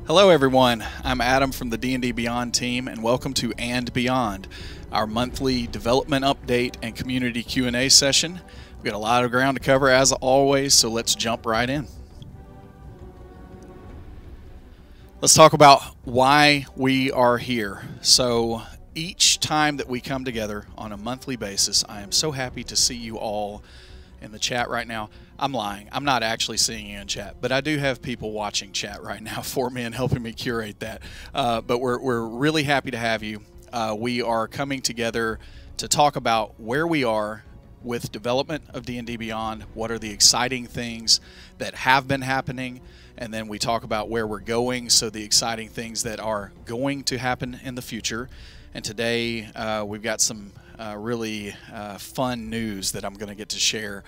Hello everyone, I'm Adam from the D&D Beyond team, and welcome to And Beyond, our monthly development update and community Q&A session. We've got a lot of ground to cover as always, so let's jump right in. Let's talk about why we are here. So each time that we come together on a monthly basis, I am so happy to see you all in the chat right now. I'm lying. I'm not actually seeing you in chat, but I do have people watching chat right now for me and helping me curate that. But we're really happy to have you. We are coming together to talk about where we are with development of D&D Beyond, what are the exciting things that have been happening, and then we talk about where we're going, so the exciting things that are going to happen in the future. And today we've got some really fun news that I'm going to get to share,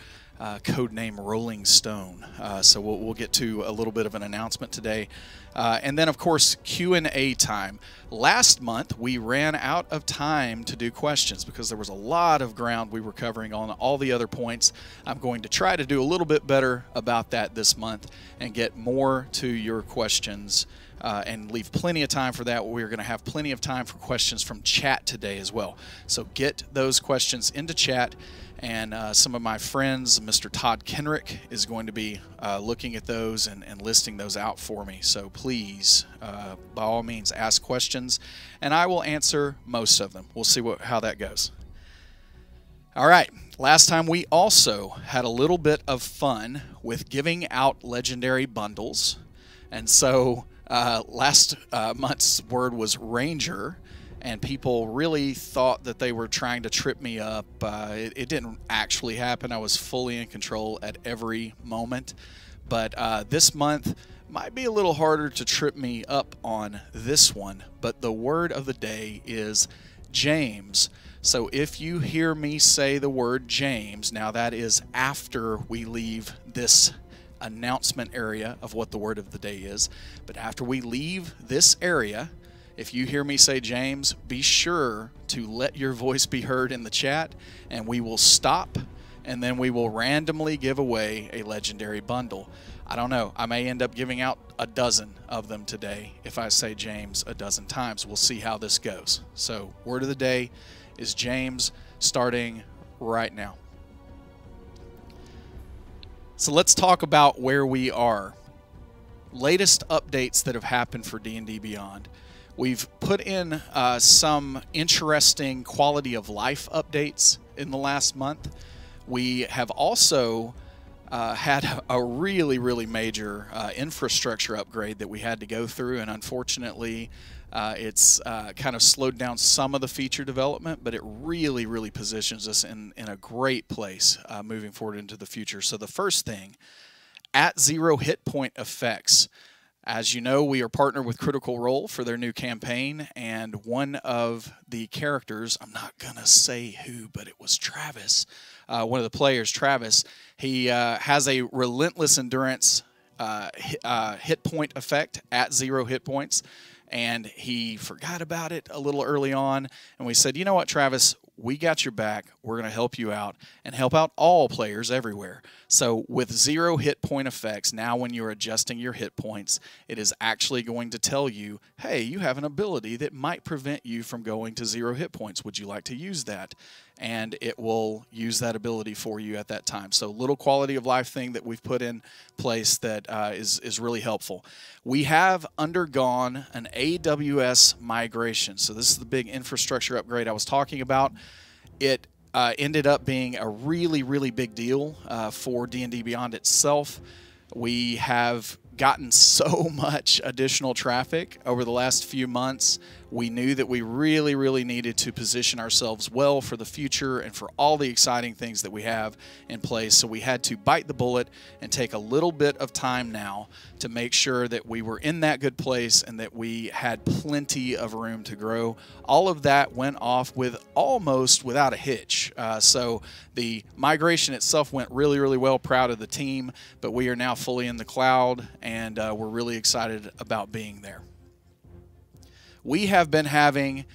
codename Rolling Stone. So we'll get to a little bit of an announcement today. And then, of course, Q&A time. Last month, we ran out of time to do questions because there was a lot of ground we were covering on all the other points. I'm going to try to do a little bit better about that this month and get more to your questions and leave plenty of time for that. We're going to have plenty of time for questions from chat today as well. So get those questions into chat, and some of my friends, Mr. Todd Kenrick, is going to be looking at those and listing those out for me. So please, by all means, ask questions, and I will answer most of them. We'll see how that goes. All right, last time we also had a little bit of fun with giving out legendary bundles, and so last month's word was Ranger, and people really thought that they were trying to trip me up. It didn't actually happen. I was fully in control at every moment. But this month might be a little harder to trip me up on this one. But the word of the day is James. So if you hear me say the word James, now that is after we leave this announcement area of what the word of the day is. But after we leave this area, if you hear me say James, be sure to let your voice be heard in the chat, and we will stop, and then we will randomly give away a legendary bundle. I don't know. I may end up giving out a dozen of them today if I say James a dozen times. We'll see how this goes. So word of the day is James, starting right now. So let's talk about where we are. Latest updates that have happened for D&D Beyond. We've put in some interesting quality of life updates in the last month. We have also had a really major infrastructure upgrade that we had to go through, and unfortunately it's kind of slowed down some of the feature development, but it really positions us in a great place moving forward into the future. So the first thing, at 0 hit point effects. As you know, we are partnered with Critical Role for their new campaign, and one of the characters, I'm not going to say who, but it was Travis, one of the players, Travis, he has a relentless endurance hit point effect at 0 hit points, and he forgot about it a little early on, and we said, you know what, Travis, we got your back. We're going to help you out and help out all players everywhere. So with 0 hit point effects, now when you're adjusting your hit points, it is actually going to tell you, hey, you have an ability that might prevent you from going to 0 hit points. Would you like to use that? And it will use that ability for you at that time. So little quality of life thing that we've put in place that is really helpful. We have undergone an AWS migration. So this is the big infrastructure upgrade I was talking about. It ended up being a really big deal for D&D Beyond itself. We have gotten so much additional traffic over the last few months. We knew that we really needed to position ourselves well for the future and for all the exciting things that we have in place. So we had to bite the bullet and take a little bit of time now to make sure that we were in that good place and that we had plenty of room to grow. All of that went off with almost without a hitch. So the migration itself went really well. Proud of the team, but we are now fully in the cloud, and we're really excited about being there. We have been having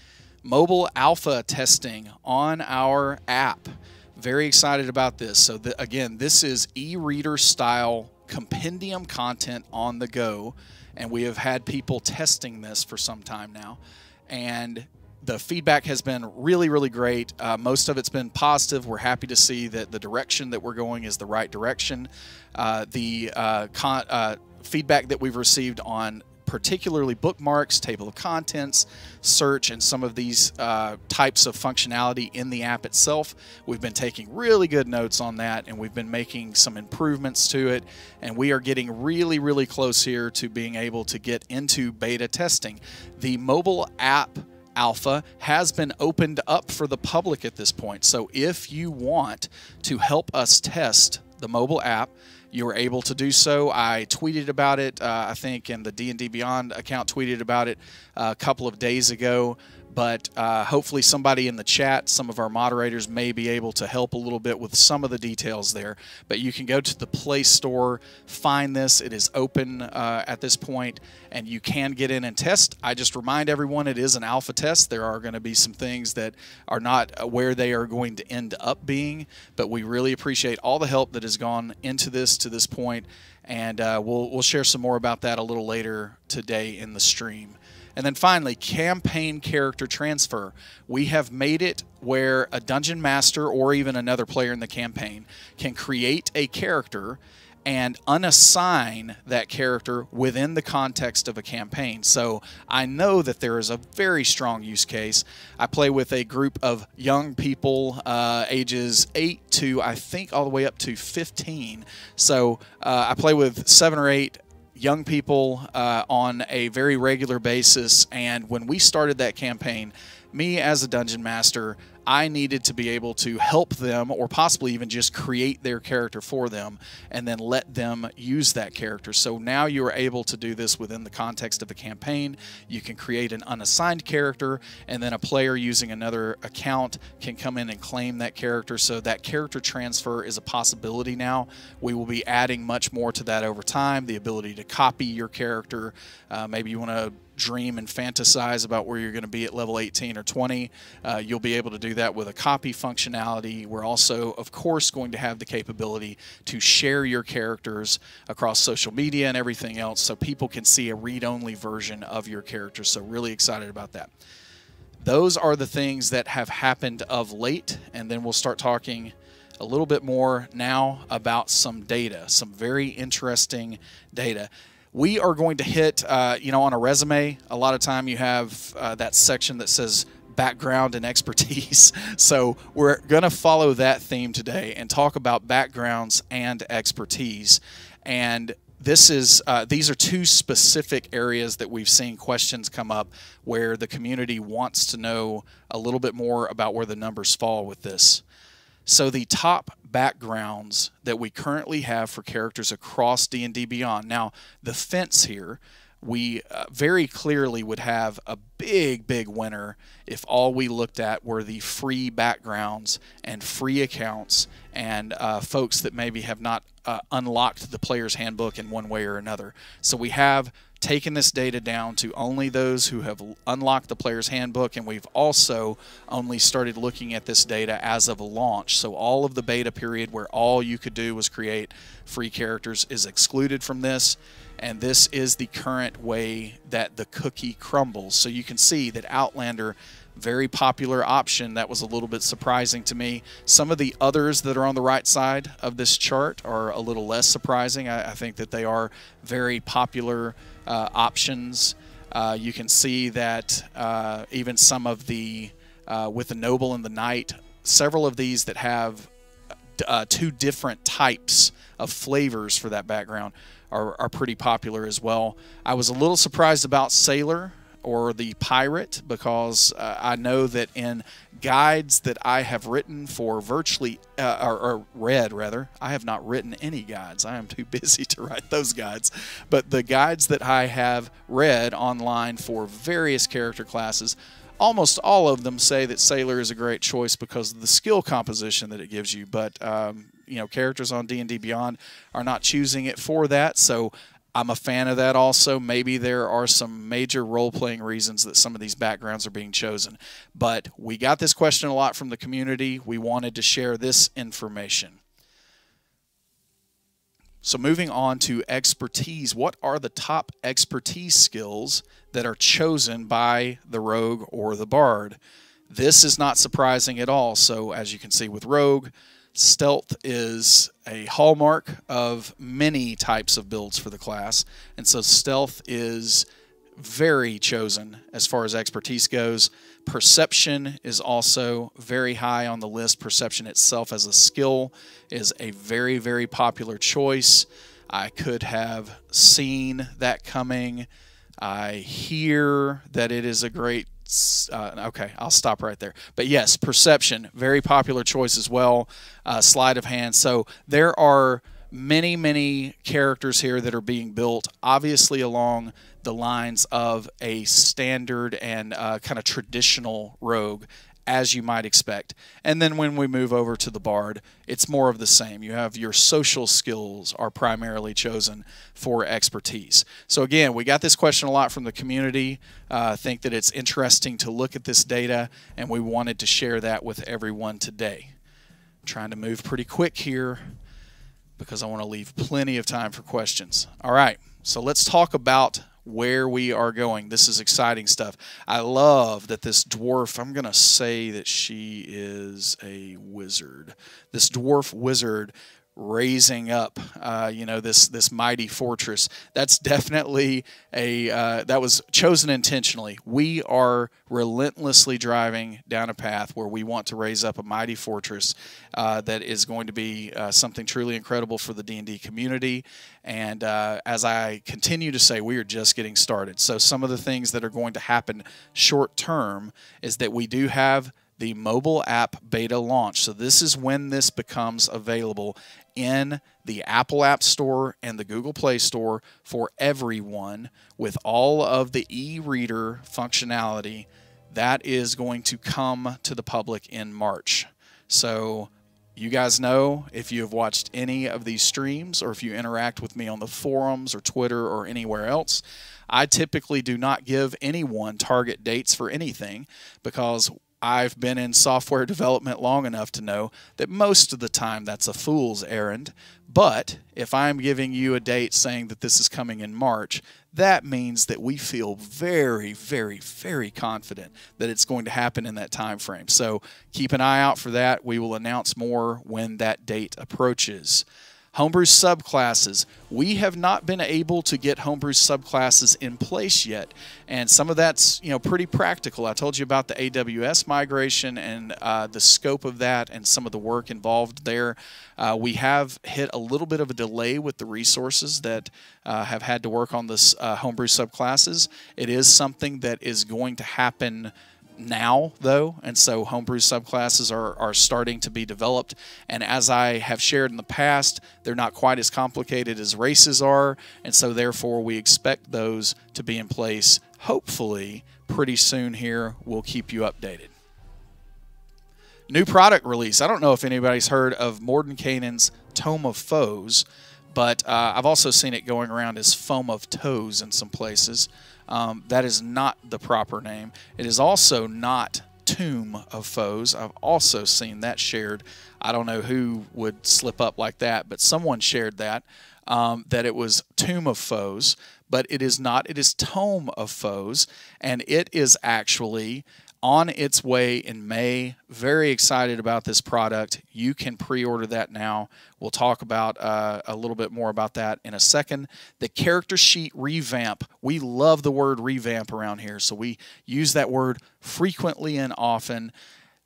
mobile alpha testing on our app. Very excited about this. So again, this is e-reader style compendium content on the go, and we have had people testing this for some time now, and the feedback has been really, really great. Most of it's been positive. We're happy to see that the direction that we're going is the right direction. Feedback that we've received on particularly bookmarks, table of contents, search, and some of these types of functionality in the app itself. We've been taking really good notes on that, and we've been making some improvements to it, and we are getting really, really close here to being able to get into beta testing. The mobile app alpha has been opened up for the public at this point. So if you want to help us test the mobile app, you are able to do so. I tweeted about it, I think, and the D&D Beyond account tweeted about it a couple of days ago. But hopefully somebody in the chat, some of our moderators, may be able to help a little bit with some of the details there. But you can go to the Play Store, find this. It is open at this point, and you can get in and test. I just remind everyone it is an alpha test. There are going to be some things that are not where they are going to end up being, but we really appreciate all the help that has gone into this to this point, and we'll share some more about that a little later today in the stream. And then finally, campaign character transfer. We have made it where a dungeon master or even another player in the campaign can create a character and unassign that character within the context of a campaign. So I know that there is a very strong use case. I play with a group of young people, ages 8 to, I think, all the way up to 15. So I play with 7 or 8 young people on a very regular basis, and when we started that campaign, me as a dungeon master, I needed to be able to help them, or possibly even just create their character for them and then let them use that character. So now you are able to do this within the context of a campaign. You can create an unassigned character, and then a player using another account can come in and claim that character. So that character transfer is a possibility now. We will be adding much more to that over time. The ability to copy your character. Maybe you want to dream and fantasize about where you're going to be at level 18 or 20. You'll be able to do that with a copy functionality. We're also, of course, going to have the capability to share your characters across social media and everything else, so people can see a read-only version of your character. So really excited about that. Those are the things that have happened of late, and then we'll start talking a little bit more now about some data, some very interesting data. We are going to hit, on a resume, a lot of time you have that section that says background and expertise. So we're going to follow that theme today and talk about backgrounds and expertise. And this is these are two specific areas that we've seen questions come up where the community wants to know a little bit more about where the numbers fall with this. So the top backgrounds that we currently have for characters across D&D Beyond. Now, the fence here, we very clearly would have a big winner if all we looked at were the free backgrounds and free accounts and folks that maybe have not unlocked the player's handbook in one way or another. So we have taken this data down to only those who have unlocked the player's handbook, and we've also only started looking at this data as of launch. So all of the beta period where all you could do was create free characters is excluded from this, and this is the current way that the cookie crumbles. So you can see that Outlander, very popular option. That was a little bit surprising to me. Some of the others that are on the right side of this chart are a little less surprising. I think that they are very popular options. You can see that even some of the, with the Noble and the Knight, several of these that have two different types of flavors for that background are pretty popular as well. I was a little surprised about Sailor or the Pirate, because I know that in guides that I have written for virtually, or read rather, I have not written any guides. I am too busy to write those guides. But the guides that I have read online for various character classes, almost all of them say that Sailor is a great choice because of the skill composition that it gives you. But characters on D&D Beyond are not choosing it for that, so I'm a fan of that also. Maybe there are some major role-playing reasons that some of these backgrounds are being chosen. But we got this question a lot from the community. We wanted to share this information. So moving on to expertise, what are the top expertise skills that are chosen by the rogue or the bard? This is not surprising at all. So as you can see with rogue, stealth is a hallmark of many types of builds for the class. And so stealth is very chosen as far as expertise goes. Perception is also very high on the list. Perception itself as a skill is a very, very popular choice. I could have seen that coming. I hear that it is a great okay, I'll stop right there. But yes, perception, very popular choice as well. Sleight of hand. So there are many, many characters here that are being built, obviously along the lines of a standard and kind of traditional rogue, as you might expect. And then when we move over to the bard, it's more of the same. You have your social skills are primarily chosen for expertise. So again, we got this question a lot from the community. I think that it's interesting to look at this data, and we wanted to share that with everyone today. I'm trying to move pretty quick here because I want to leave plenty of time for questions. All right, so let's talk about where we are going. This is exciting stuff. I love that this dwarf, I'm going to say that she is a wizard. This dwarf wizard raising up, this mighty fortress. That's definitely that was chosen intentionally. We are relentlessly driving down a path where we want to raise up a mighty fortress that is going to be something truly incredible for the D&D community. And as I continue to say, we are just getting started. So some of the things that are going to happen short term is that we do have the mobile app beta launch. So this is when this becomes available in the Apple App Store and the Google Play Store for everyone with all of the e-reader functionality. That is going to come to the public in March. So you guys know, if you have watched any of these streams or if you interact with me on the forums or Twitter or anywhere else, I typically do not give anyone target dates for anything because I've been in software development long enough to know that most of the time that's a fool's errand. But if I'm giving you a date saying that this is coming in March, that means that we feel very, very, very confident that it's going to happen in that time frame. So keep an eye out for that. We will announce more when that date approaches. Homebrew subclasses. We have not been able to get homebrew subclasses in place yet, and some of that's pretty practical. I told you about the AWS migration and the scope of that and some of the work involved there. We have hit a little bit of a delay with the resources that have had to work on this homebrew subclasses. It is something that is going to happen now, though, and so homebrew subclasses are starting to be developed, and as I have shared in the past, they're not quite as complicated as races are, and so therefore we expect those to be in place hopefully pretty soon here. We'll keep you updated. New product release. I don't know if anybody's heard of Morden Kanaans Toma foes, but I've also seen it going around as foam of toes in some places. That is not the proper name. It is also not Tomb of Foes. I've also seen that shared. I don't know who would slip up like that, but someone shared that, that it was Tomb of Foes, but it is not. It is Tome of Foes, and it is actually on its way in May. Very excited about this product. You can pre-order that now. We'll talk about a little bit more about that in a second. The character sheet revamp. We love the word revamp around here, so we use that word frequently and often.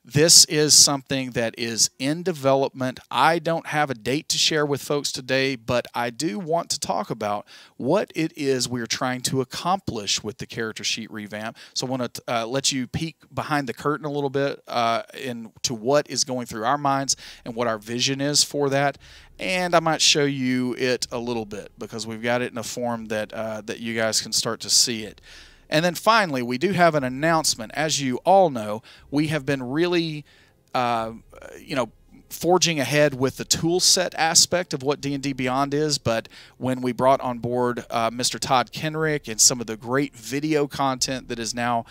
This is something that is in development. I don't have a date to share with folks today, but I do want to talk about what it is we're trying to accomplish with the character sheet revamp. So I want to let you peek behind the curtain a little bit into what is going through our minds and what our vision is for that. And I might show you it a little bit because we've got it in a form that, that you guys can start to see it. And then finally, we do have an announcement. As you all know, we have been really, forging ahead with the tool set aspect of what D&D Beyond is. But when we brought on board Mr. Todd Kenrick and some of the great video content that is now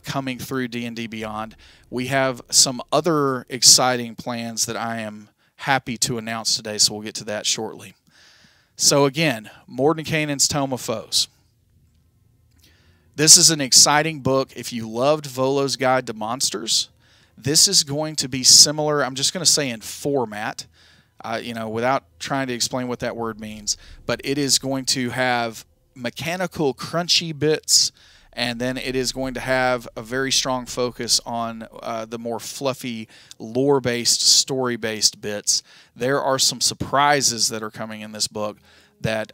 coming through D&D Beyond, we have some other exciting plans that I am happy to announce today. So we'll get to that shortly. So again, Morden Kanaans Toma foes. This is an exciting book. If you loved Volo's Guide to Monsters, this is going to be similar, I'm just going to say in format, without trying to explain what that word means, but it is going to have mechanical crunchy bits, and then it is going to have a very strong focus on the more fluffy, lore-based, story-based bits. There are some surprises that are coming in this book that,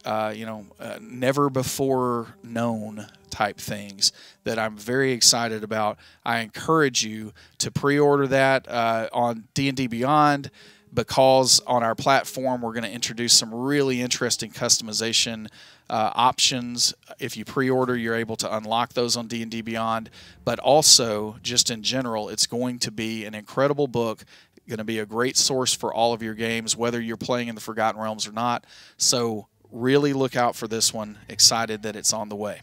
never before known type things that I'm very excited about. I encourage you to pre-order that on D&D Beyond, because on our platform we're going to introduce some really interesting customization options. If you pre-order, you're able to unlock those on D&D Beyond, but also just in general, it's going to be an incredible book, going to be a great source for all of your games, whether you're playing in the Forgotten Realms or not. So really look out for this one. Excited that it's on the way.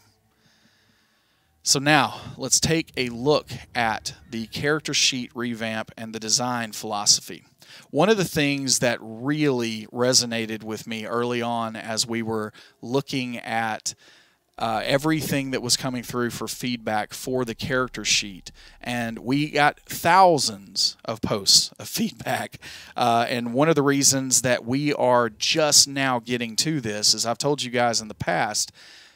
So now let's take a look at the character sheet revamp and the design philosophy. One of the things that really resonated with me early on as we were looking at everything that was coming through for feedback for the character sheet, and we got thousands of posts of feedback, and one of the reasons that we are just now getting to this, as I've told you guys in the past,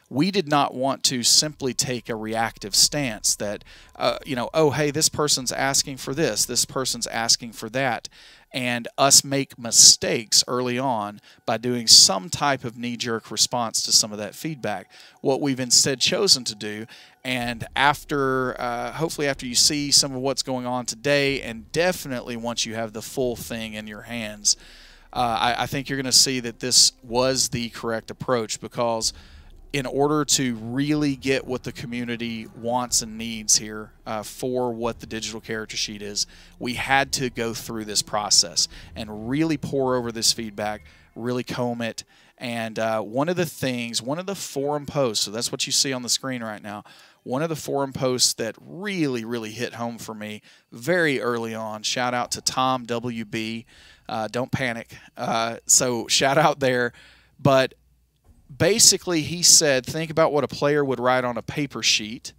we did not want to simply take a reactive stance that, oh, hey, this person's asking for this person's asking for that, and us make mistakes early on by doing some type of knee-jerk response to some of that feedback. What we've instead chosen to do, and after, hopefully after you see some of what's going on today, and definitely once you have the full thing in your hands, I think you're going to see that this was the correct approach, because in order to really get what the community wants and needs here for what the digital character sheet is, we had to go through this process and really pour over this feedback, really comb it. And one of the forum posts, so that's what you see on the screen right now, one of the forum posts that really, really hit home for me very early on, shout out to Tom WB, don't panic, so shout out there, but basically, he said, think about what a player would write on a paper sheet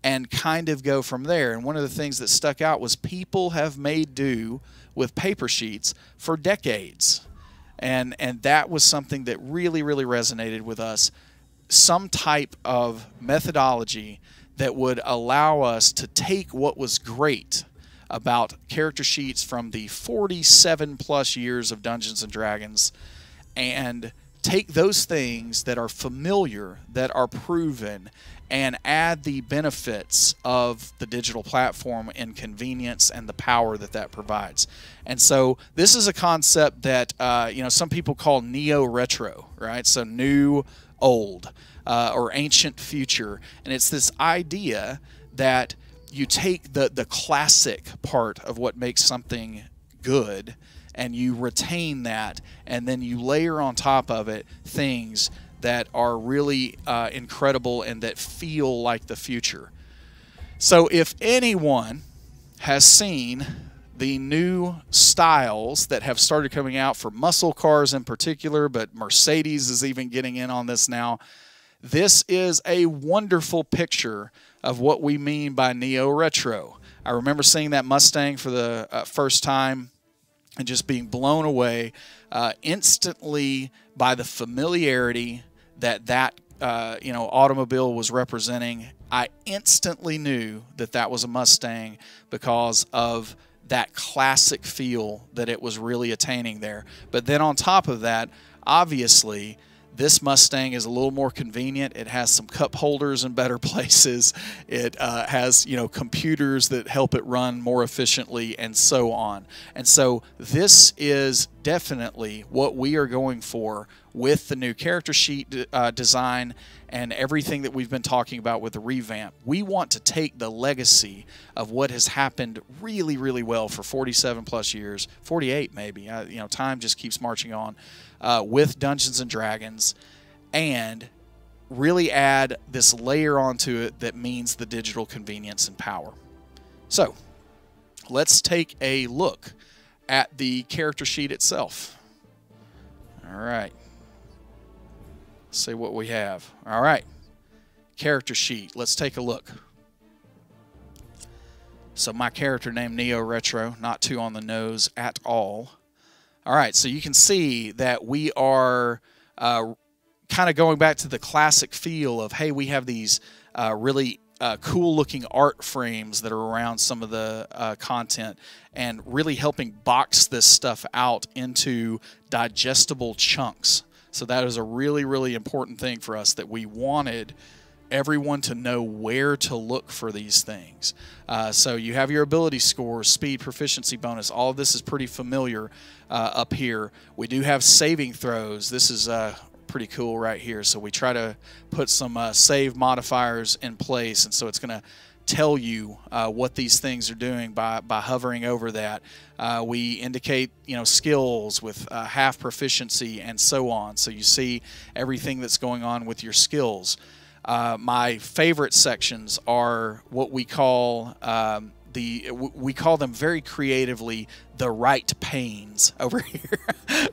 and kind of go from there. And one of the things that stuck out was people have made do with paper sheets for decades. And that was something that really, really resonated with us. Some type of methodology that would allow us to take what was great about character sheets from the 47-plus years of Dungeons & Dragons and take those things that are familiar, that are proven, and add the benefits of the digital platform and convenience and the power that that provides. And so this is a concept that some people call neo-retro, right? So new, old, or ancient future. And it's this idea that you take the classic part of what makes something good, and you retain that, and then you layer on top of it things that are really incredible and that feel like the future. So if anyone has seen the new styles that have started coming out for muscle cars in particular, but Mercedes is even getting in on this now, this is a wonderful picture of what we mean by neo-retro. I remember seeing that Mustang for the first time and just being blown away instantly by the familiarity that automobile was representing. I instantly knew that that was a Mustang because of that classic feel that it was really attaining there. But then on top of that, obviously, this Mustang is a little more convenient. It has some cup holders in better places. It has, computers that help it run more efficiently and so on. And so this is definitely what we are going for with the new character sheet design and everything that we've been talking about with the revamp. We want to take the legacy of what has happened really, really well for 47 plus years, 48 maybe. Time just keeps marching on. With Dungeons & Dragons, and really add this layer onto it that means the digital convenience and power. So let's take a look at the character sheet itself. All right. see what we have. All right, character sheet. Let's take a look. So my character named Neo Retro, not too on the nose at all. All right, so you can see that we are kind of going back to the classic feel of, hey, we have these really cool-looking art frames that are around some of the content and really helping box this stuff out into digestible chunks. So that is a really, really important thing for us, that we wanted everyone to know where to look for these things. So you have your ability scores, speed, proficiency bonus. All of this is pretty familiar up here. We do have saving throws. This is pretty cool right here. So we try to put some save modifiers in place, and so it's going to tell you what these things are doing by hovering over that. We indicate, skills with half proficiency and so on. So you see everything that's going on with your skills. My favorite sections are what we call we call them very creatively the right panes over here.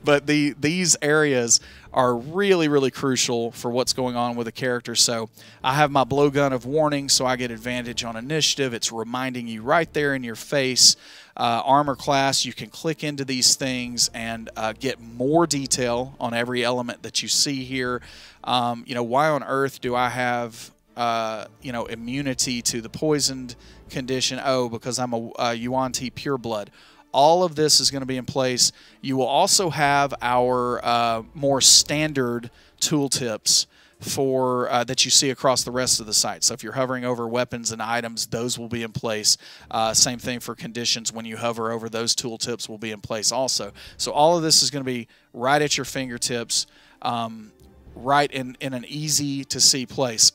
But these areas are really, really crucial for what's going on with a character. So I have my blowgun of warning, so I get advantage on initiative. It's reminding you right there in your face. Armor class, you can click into these things and get more detail on every element that you see here. Why on earth do I have immunity to the poisoned condition? Oh, because I'm a Yuan-Ti pureblood. All of this is going to be in place. You will also have our more standard tooltips for that you see across the rest of the site. So if you're hovering over weapons and items, those will be in place. Same thing for conditions. When you hover over, those tooltips will be in place also. So all of this is going to be right at your fingertips, right in an easy to see place.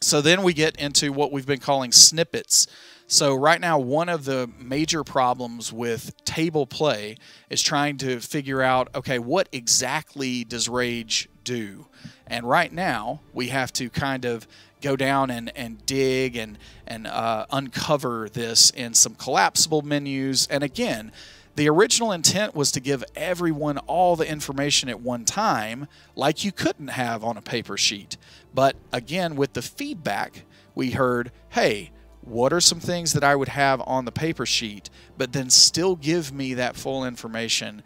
So then we get into what we've been calling snippets. So right now, one of the major problems with table play is trying to figure out, okay, what exactly does rage do? And right now, we have to kind of go down and dig and uncover this in some collapsible menus. And again, the original intent was to give everyone all the information at one time, like you couldn't have on a paper sheet. But again, with the feedback, we heard, hey, what are some things that I would have on the paper sheet, but then still give me that full information,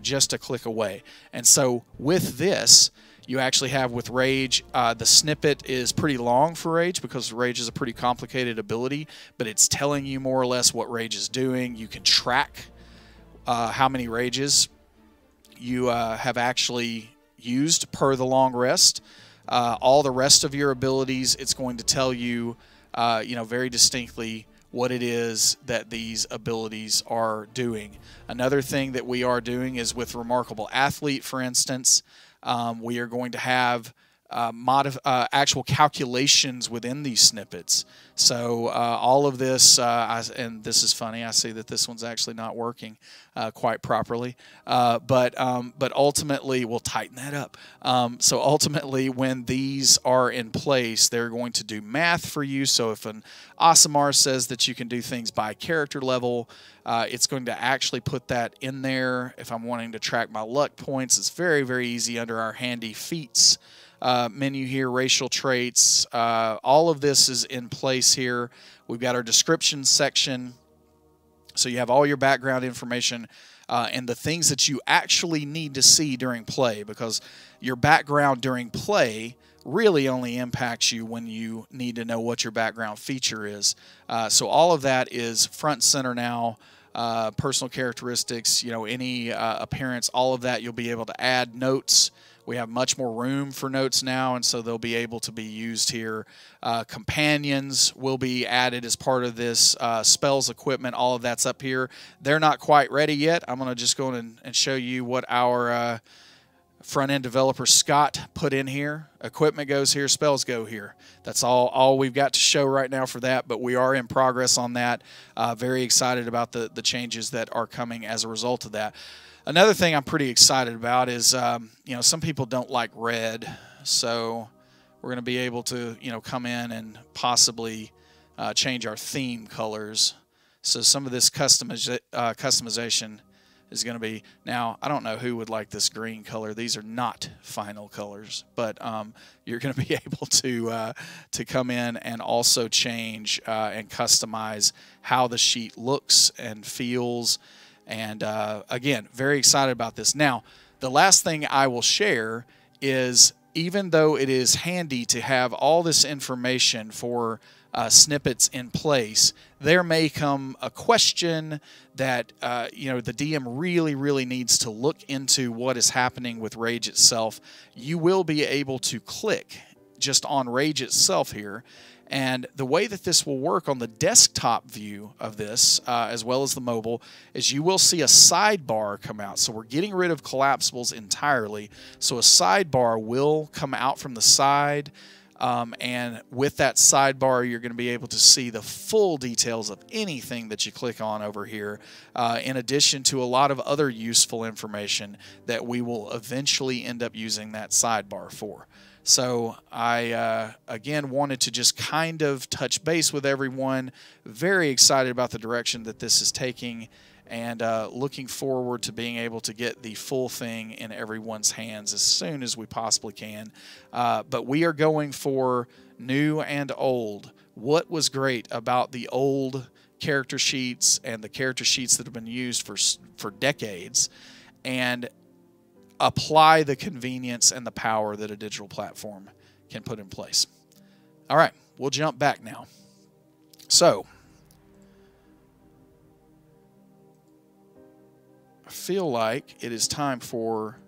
just a click away. And so with this, you actually have with Rage, the snippet is pretty long for Rage because Rage is a pretty complicated ability, but it's telling you more or less what Rage is doing. You can track how many Rages you have actually used per the long rest. All the rest of your abilities, it's going to tell you, very distinctly what it is that these abilities are doing. Another thing that we are doing is with Remarkable Athlete, for instance, we are going to have actual calculations within these snippets. So all of this, and this is funny, I see that this one's actually not working quite properly, but ultimately, we'll tighten that up. So ultimately, when these are in place, they're going to do math for you. So if an Asimar says that you can do things by character level, it's going to actually put that in there. If I'm wanting to track my luck points, it's very, very easy under our handy feats menu here, racial traits. All of this is in place here. We've got our description section. So you have all your background information and the things that you actually need to see during play, because your background during play really only impacts you when you need to know what your background feature is. So all of that is front and center now. Personal characteristics, any appearance, all of that you'll be able to add notes. We have much more room for notes now, and so they'll be able to be used here. Companions will be added as part of this. Spells, equipment, all of that's up here. They're not quite ready yet. I'm going to just go in and show you what our front-end developer, Scott, put in here. Equipment goes here, spells go here. That's all we've got to show right now for that, but we are in progress on that. Very excited about the changes that are coming as a result of that. Another thing I'm pretty excited about is, some people don't like red, so we're going to be able to, come in and possibly change our theme colors. So some of this customization is going to be, now I don't know who would like this green color. These are not final colors, but you're going to be able to come in and also change and customize how the sheet looks and feels. And again, very excited about this. Now, the last thing I will share is, even though it is handy to have all this information for snippets in place, there may come a question that you know, the DM really needs to look into what is happening with Rage itself. You will be able to click just on Rage itself here, and the way that this will work on the desktop view of this, as well as the mobile, is you will see a sidebar come out. So we're getting rid of collapsibles entirely. So a sidebar will come out from the side, and with that sidebar, you're going to be able to see the full details of anything that you click on over here, in addition to a lot of other useful information that we will eventually end up using that sidebar for. So I, again, wanted to just kind of touch base with everyone. Very excited about the direction that this is taking, and looking forward to being able to get the full thing in everyone's hands as soon as we possibly can. But we are going for new and old. What was great about the old character sheets and the character sheets that have been used for decades, and apply the convenience and the power that a digital platform can put in place. All right, we'll jump back now. So, I feel like it is time for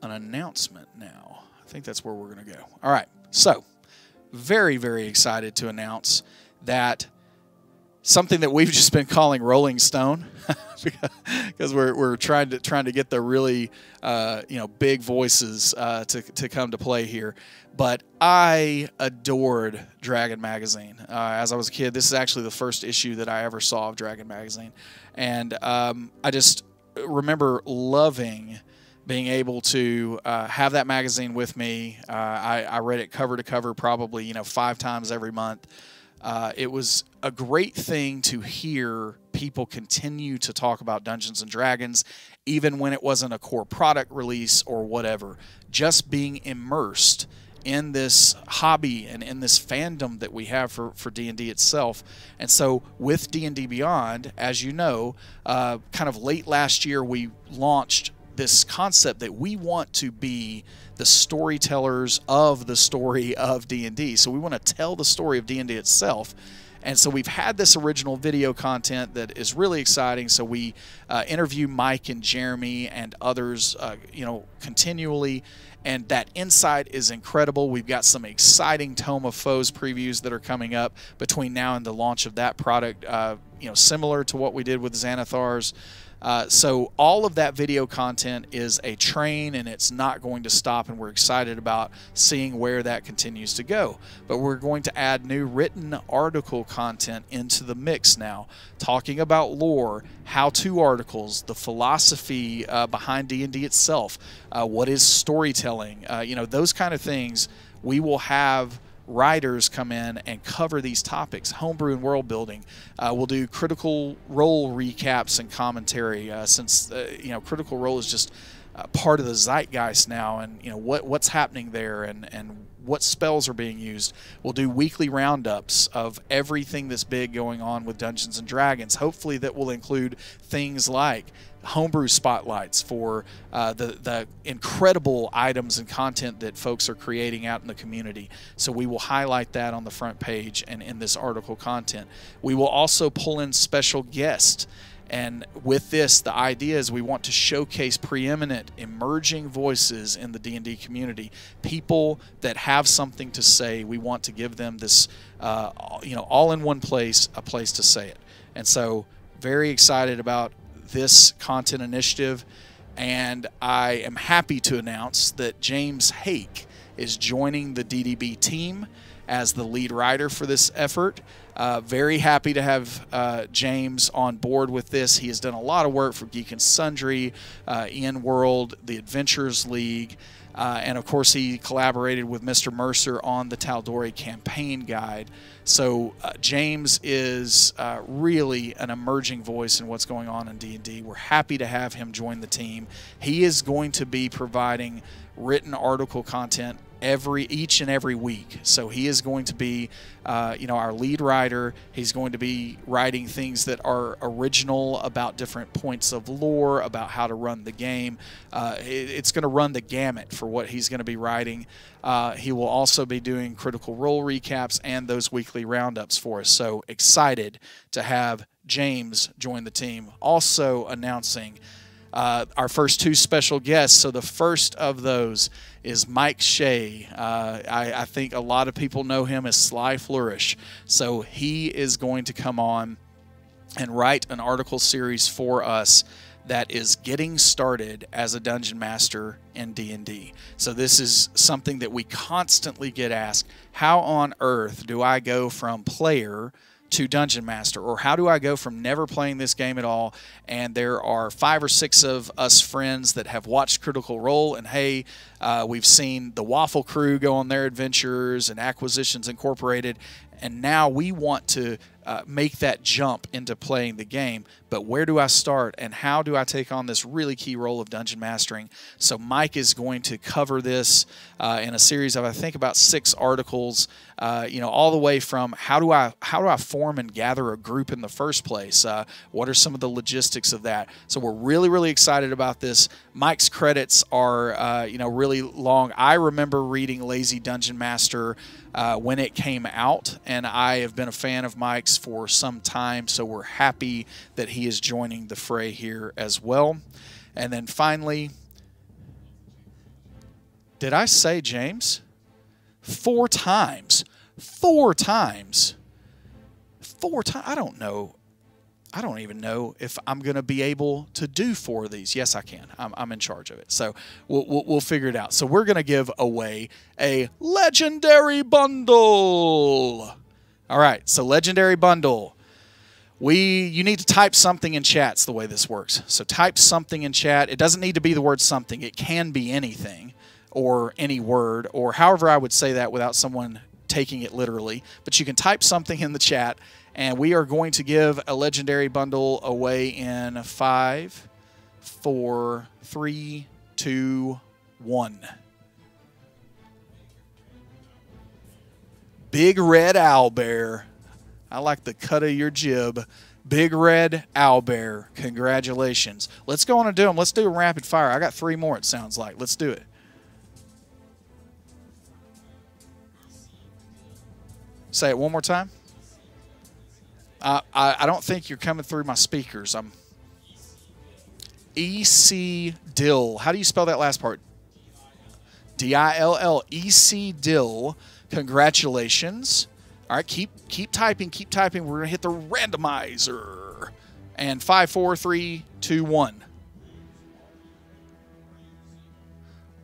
an announcement now. I think that's where we're going to go. All right, so very excited to announce that something that we've just been calling Rolling Stone, because we're trying to get the really you know, big voices to come to play here. But I adored Dragon Magazine as I was a kid. This is actually the first issue that I ever saw of Dragon Magazine, and I just remember loving being able to have that magazine with me. I read it cover to cover, probably, you know, 5 times every month. It was a great thing to hear people continue to talk about Dungeons and Dragons, even when it wasn't a core product release or whatever. Just being immersed in this hobby and in this fandom that we have for D&D itself. And so with D&D Beyond, as you know, kind of late last year, we launched this concept that we want to be the storytellers of the story of D&D. So we want to tell the story of D&D itself. And so we've had this original video content that is really exciting. So we interview Mike and Jeremy and others, you know, continually. And that insight is incredible. We've got some exciting Toma Foes previews that are coming up between now and the launch of that product, you know, similar to what we did with Xanathars. So all of that video content is a train, and it's not going to stop, and we're excited about seeing where that continues to go. But we're going to add new written article content into the mix now, talking about lore, how-to articles, the philosophy behind D&D itself, what is storytelling, you know, those kind of things. We will have writers come in and cover these topics. Homebrew and world building. We'll do Critical Role recaps and commentary, since you know, Critical Role is just part of the zeitgeist now, and you know what's happening there, and what spells are being used. We'll do weekly roundups of everything that's big going on with Dungeons and Dragons. Hopefully that will include things like homebrew spotlights for the incredible items and content that folks are creating out in the community. So we will highlight that on the front page and in this article content. We will also pull in special guests. And with this, the idea is we want to showcase preeminent, emerging voices in the D&D community, people that have something to say. We want to give them this, you know, all in one place, a place to say it. And so, very excited about this content initiative, and I am happy to announce that James Hake is joining the DDB team as the lead writer for this effort. Very happy to have James on board with this. He has done a lot of work for Geek and Sundry, Ian World, the Adventures League. And, of course, he collaborated with Mr. Mercer on the Tal'Dorei campaign guide. So James is really an emerging voice in what's going on in D&D. We're happy to have him join the team. He is going to be providing written article content each and every week. So he is going to be our lead writer. He's going to be writing things that are original about different points of lore, about how to run the game. It's going to run the gamut for what he's going to be writing. He will also be doing Critical Role recaps and those weekly roundups for us. So excited to have James join the team. Also announcing our first 2 special guests. So the first of those is Mike Shea. I think a lot of people know him as Sly Flourish. So he is going to come on and write an article series for us that is getting started as a dungeon master in D&D. So this is something that we constantly get asked, how on earth do I go from player to dungeon master, or how do I go from never playing this game at all? And there are 5 or 6 of us friends that have watched Critical Role, and hey, we've seen the Waffle Crew go on their adventures and Acquisitions Incorporated, and now we want to make that jump into playing the game. But where do I start, and how do I take on this really key role of dungeon mastering? So Mike is going to cover this in a series of, I think, about 6 articles. All the way from how do I form and gather a group in the first place? What are some of the logistics of that? So we're really, really excited about this. Mike's credits are really long. I remember reading Lazy Dungeon Master when it came out, and I have been a fan of Mike's for some time, so we're happy that he is joining the fray here as well. And then finally, did I say James? 4 times. 4 times. 4 times. I don't know. I don't even know if I'm going to be able to do 4 of these. Yes, I can. I'm in charge of it. So we'll figure it out. So we're going to give away a legendary bundle. All right. So legendary bundle. You need to type something in chat. It's the way this works. So type something in chat. It doesn't need to be the word something. It can be anything or any word, or however I would say that without someone taking it literally. But you can type something in the chat, and we are going to give a legendary bundle away in 5, 4, 3, 2, 1. Big Red Owlbear. I like the cut of your jib. Big Red Owlbear. Congratulations. Let's go on and do them. Let's do a rapid fire. I got 3 more, it sounds like. Let's do it. Say it one more time. I don't think you're coming through my speakers. I'm E.C. Dill. How do you spell that last part? D-I-L-L. E.C. Dill. Congratulations. All right, keep typing, keep typing. We're going to hit the randomizer. And 5, 4, 3, 2, 1.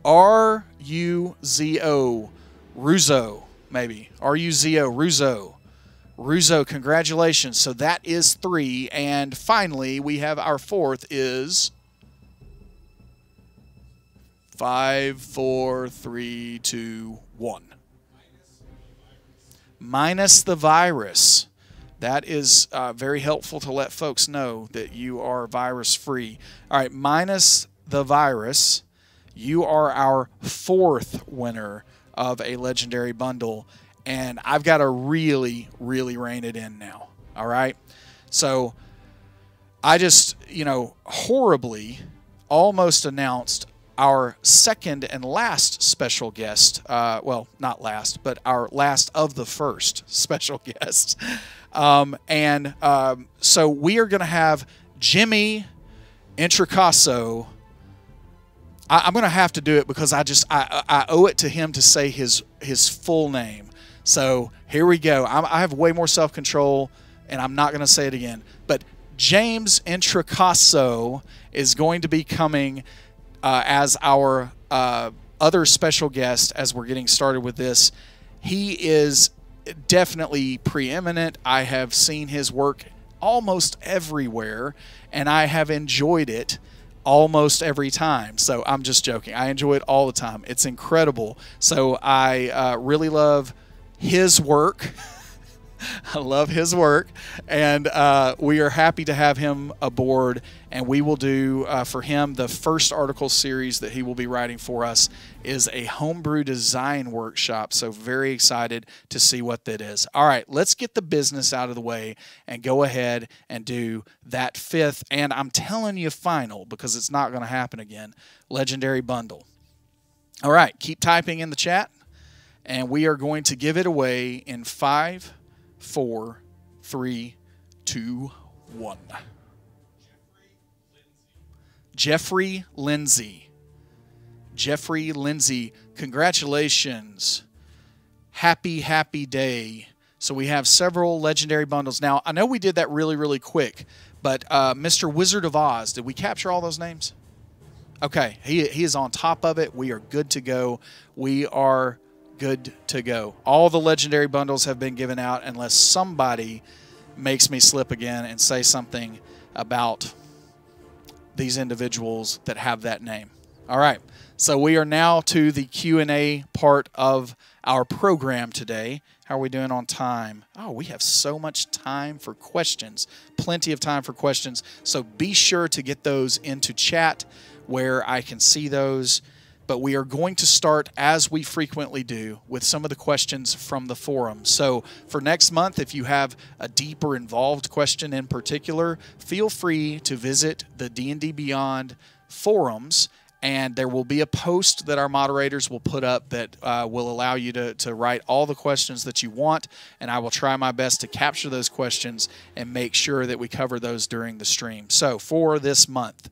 R-U-Z-O. Ruzo, maybe. R-U-Z-O. Ruzo. Ruzo, congratulations. So that is 3. And finally, we have our 4th is 5, 4, 3, 2, 1. Minus the virus. That is very helpful to let folks know that you are virus-free. All right, minus the virus, you are our 4th winner of a legendary bundle. And I've got to really, really rein it in now. All right? So I just, horribly almost announced our second and last special guest. Well, not last, but our last of the first special guests. So we are going to have Jimmy Intricasso. I'm going to have to do it because I owe it to him to say his full name. So here we go. I have way more self-control, and I'm not going to say it again. But James Intricasso is going to be coming as our other special guest as we're getting started with this. He is definitely preeminent. I have seen his work almost everywhere, and I have enjoyed it. almost every time. So I'm just joking. I enjoy it all the time. It's incredible. So I really love his work. I love his work, and we are happy to have him aboard, and we will do for him the first article series that he will be writing for us is a homebrew design workshop, so very excited to see what that is. All right, let's get the business out of the way and go ahead and do that fifth, and I'm telling you final, because it's not going to happen again, Legendary Bundle. All right, keep typing in the chat, and we are going to give it away in 5, 4, 3, 2, 1. Jeffrey Lindsay. Jeffrey Lindsay, congratulations. Happy, happy day. So we have several legendary bundles. Now, I know we did that really, really quick, but Mr. Wizard of Oz, did we capture all those names? Okay, he is on top of it. We are good to go. We are good to go. All the legendary bundles have been given out unless somebody makes me slip again and say something about these individuals that have that name. All right, so we are now to the Q&A part of our program today. How are we doing on time? Oh, we have so much time for questions. Plenty of time for questions. So be sure to get those into chat where I can see those. But we are going to start, as we frequently do, with some of the questions from the forum. So for next month, if you have a deep or involved question in particular, feel free to visit the D&D Beyond forums, and there will be a post that our moderators will put up that will allow you to write all the questions that you want, and I will try my best to capture those questions and make sure that we cover those during the stream. So for this month,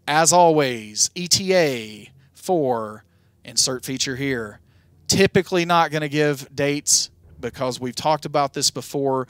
as always, ETA for insert feature here. Typically not going to give dates because we've talked about this before.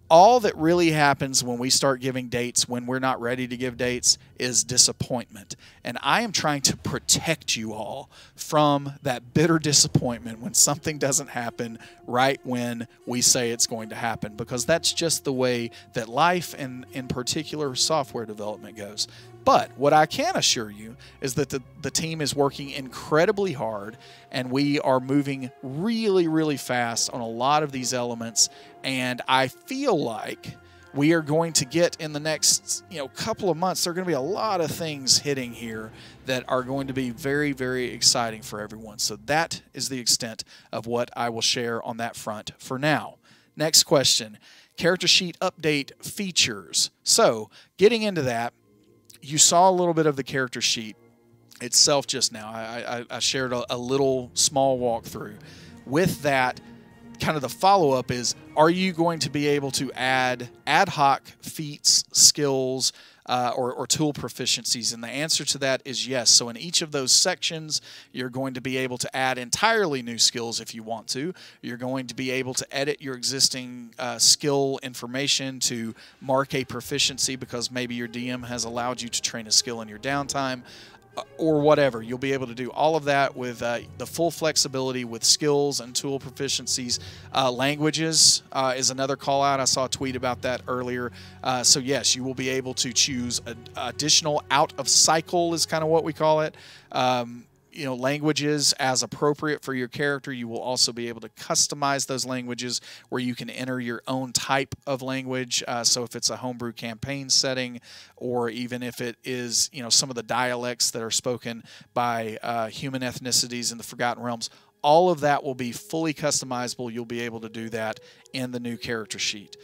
All that really happens when we start giving dates when we're not ready to give dates is disappointment. And I am trying to protect you all from that bitter disappointment when something doesn't happen right when we say it's going to happen, because that's just the way that life and in particular software development goes. But what I can assure you is that the team is working incredibly hard, and we are moving really, really fast on a lot of these elements. And I feel like we are going to get in the next couple of months, there are going to be a lot of things hitting here that are going to be very, very exciting for everyone. So that is the extent of what I will share on that front for now. Next question, character sheet update features. So getting into that, you saw a little bit of the character sheet itself just now. I shared a little small walkthrough. With that, kind of the follow-up is, are you going to be able to add ad hoc feats, skills, or tool proficiencies? And the answer to that is yes. So in each of those sections, you're going to be able to add entirely new skills if you want to. You're going to be able to edit your existing skill information to mark a proficiency because maybe your DM has allowed you to train a skill in your downtime, or whatever. You'll be able to do all of that with the full flexibility with skills and tool proficiencies. Languages is another call out. I saw a tweet about that earlier. So yes, you will be able to choose additional out of cycle is kind of what we call it. Languages as appropriate for your character. You will also be able to customize those languages where you can enter your own type of language. So if it's a homebrew campaign setting, or even if it is, some of the dialects that are spoken by human ethnicities in the Forgotten Realms, all of that will be fully customizable. You'll be able to do that in the new character sheet.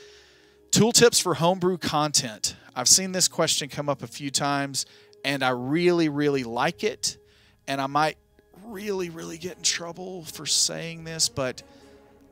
Tooltips for homebrew content. I've seen this question come up a few times, and I really, really like it. And I might really, really get in trouble for saying this, but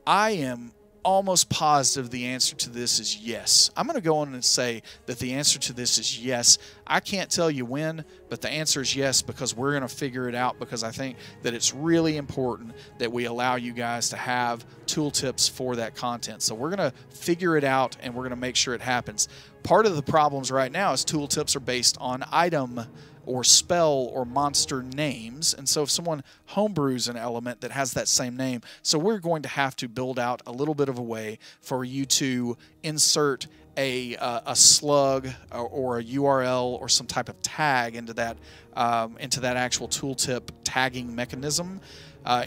I am almost positive the answer to this is yes. I'm going to go on and say that the answer to this is yes. I can't tell you when, but the answer is yes, because we're going to figure it out, because I think that it's really important that we allow you guys to have tooltips for that content. So we're going to figure it out, and we're going to make sure it happens. Part of the problems right now is tooltips are based on item or spell or monster names, and so if someone homebrews an element that has that same name, so we're going to have to build out a little bit of a way for you to insert a slug or a URL or some type of tag into that actual tooltip tagging mechanism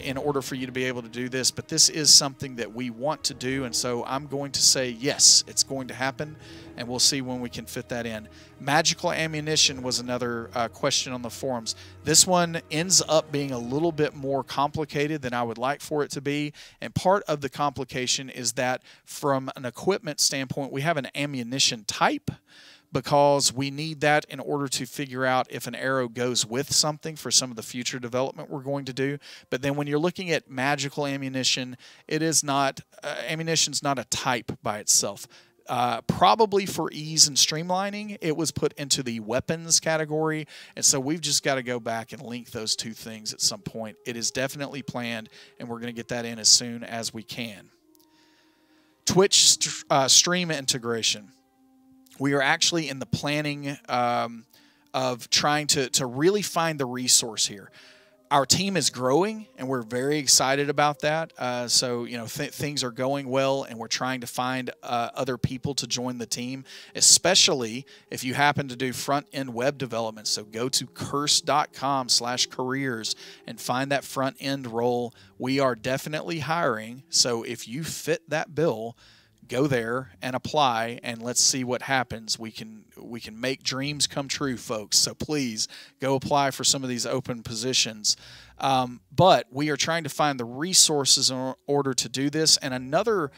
in order for you to be able to do this. But this is something that we want to do, and so I'm going to say yes, it's going to happen, and we'll see when we can fit that in. Magical ammunition was another question on the forums. This one ends up being a little bit more complicated than I would like for it to be, and part of the complication is that from an equipment standpoint, we have an ammunition type, because we need that in order to figure out if an arrow goes with something for some of the future development we're going to do. But then when you're looking at magical ammunition, it is not, ammunition's not a type by itself. Probably for ease and streamlining, it was put into the weapons category, and so we've just got to go back and link those two things at some point. It is definitely planned, and we're going to get that in as soon as we can. Twitch stream integration. We are actually in the planning of trying to really find the resource here. Our team is growing, and we're very excited about that. So, you know, things are going well, and we're trying to find other people to join the team, especially if you happen to do front-end web development. So go to curse.com/careers and find that front-end role. We are definitely hiring, so if you fit that bill, go there and apply, and let's see what happens. We can make dreams come true, folks. So please go apply for some of these open positions. But we are trying to find the resources in order to do this. And another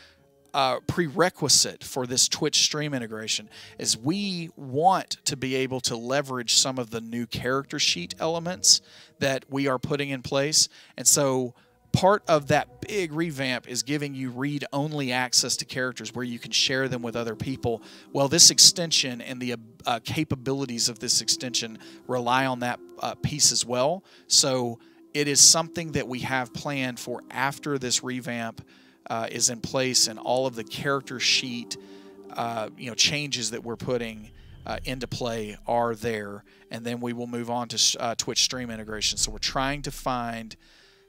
prerequisite for this Twitch stream integration is we want to be able to leverage some of the new character sheet elements that we are putting in place. And so part of that big revamp is giving you read-only access to characters where you can share them with other people. Well, this extension and the capabilities of this extension rely on that piece as well. So it is something that we have planned for after this revamp is in place, and all of the character sheet changes that we're putting into play are there. And then we will move on to Twitch stream integration. So we're trying to find